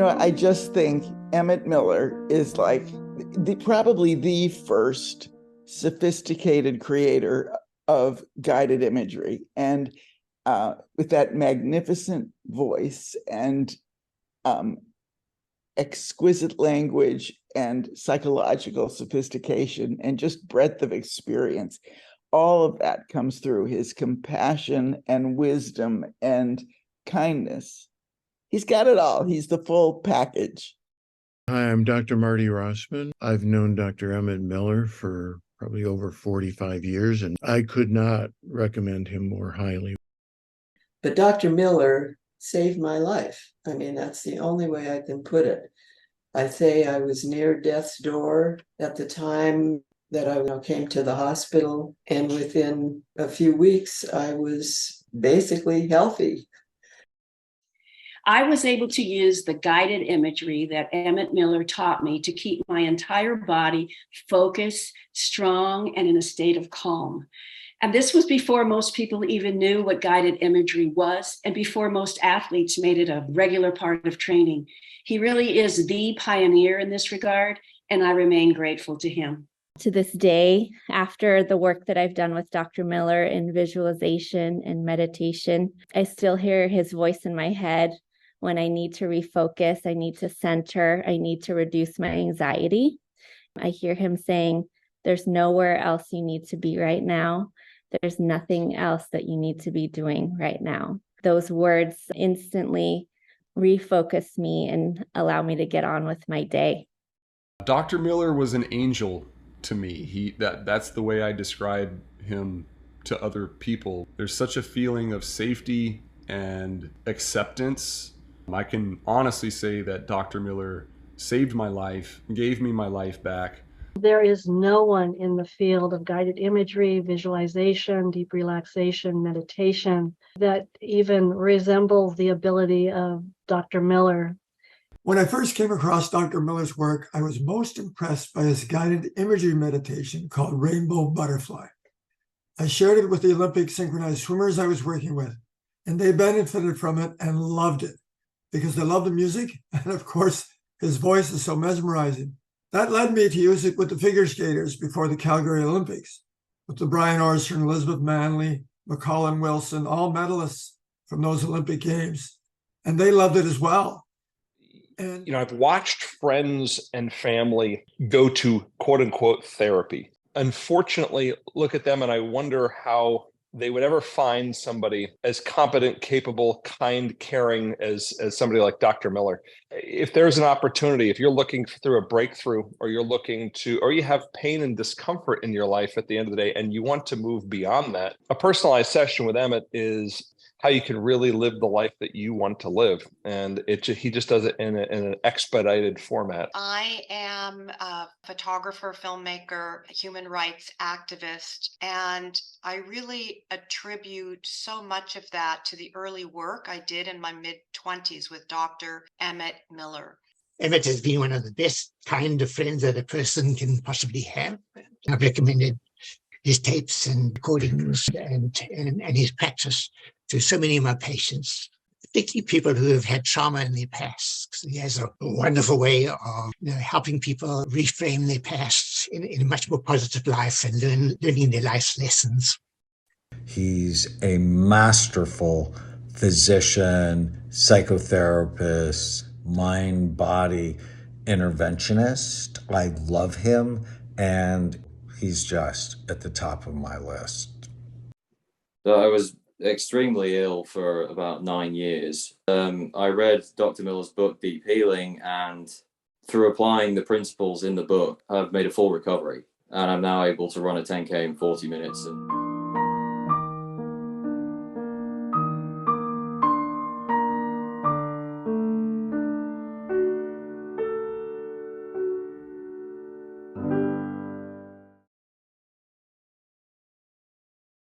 I just think Emmett Miller is like probably the first sophisticated creator of guided imagery. And with that magnificent voice and um, exquisite language and psychological sophistication and just breadth of experience, all of that comes through his compassion and wisdom and kindness. He's got it all. He's the full package. Hi, I'm Dr. Marty Rossman. I've known Dr. Emmett Miller for probably over 45 years, and I could not recommend him more highly. But Dr. Miller saved my life. I mean, that's the only way I can put it. I say I was near death's door at the time that I came to the hospital, and within a few weeks, I was basically healthy. I was able to use the guided imagery that Emmett Miller taught me to keep my entire body focused, strong, and in a state of calm. And this was before most people even knew what guided imagery was, and before most athletes made it a regular part of training. He really is the pioneer in this regard, and I remain grateful to him. To this day, after the work that I've done with Dr. Miller in visualization and meditation, I still hear his voice in my head when I need to refocus, I need to center, I need to reduce my anxiety. I hear him saying, there's nowhere else you need to be right now. There's nothing else that you need to be doing right now. Those words instantly refocus me and allow me to get on with my day. Dr. Miller was an angel to me. That's the way I describe him to other people. There's such a feeling of safety and acceptance. I can honestly say that Dr. Miller saved my life, gave me my life back. There is no one in the field of guided imagery, visualization, deep relaxation, meditation that even resembles the ability of Dr. Miller. When I first came across Dr. Miller's work, I was most impressed by his guided imagery meditation called Rainbow Butterfly. I shared it with the Olympic synchronized swimmers I was working with, and they benefited from it and loved it because they love the music, and of course, his voice is so mesmerizing. That led me to use it with the figure skaters before the Calgary Olympics, with the Brian Orser and Elizabeth Manley, McCollum Wilson, all medalists from those Olympic Games, and they loved it as well. And I've watched friends and family go to quote unquote therapy. Unfortunately, look at them and I wonder how they would ever find somebody as competent, capable, kind, caring as somebody like Dr. Miller. If there's an opportunity, if you're looking through a breakthrough, or or you have pain and discomfort in your life at the end of the day, and you want to move beyond that, a personalized session with Emmett is how you can really live the life that you want to live. And he just does it in an expedited format. I am a photographer, filmmaker, human rights activist, and I really attribute so much of that to the early work I did in my mid-20s with Dr. Emmett Miller. Emmett has been one of the best kind of friends that a person can possibly have. I've recommended his tapes and recordings and his practice to so many of my patients, particularly people who have had trauma in their past. He has a wonderful way of helping people reframe their past in a much more positive life and learning their life's lessons. He's a masterful physician, psychotherapist, mind-body interventionist. I love him, and he's just at the top of my list. So I was extremely ill for about 9 years. I read Dr. Miller's book, Deep Healing, and through applying the principles in the book, I've made a full recovery. And I'm now able to run a 10K in 40 minutes.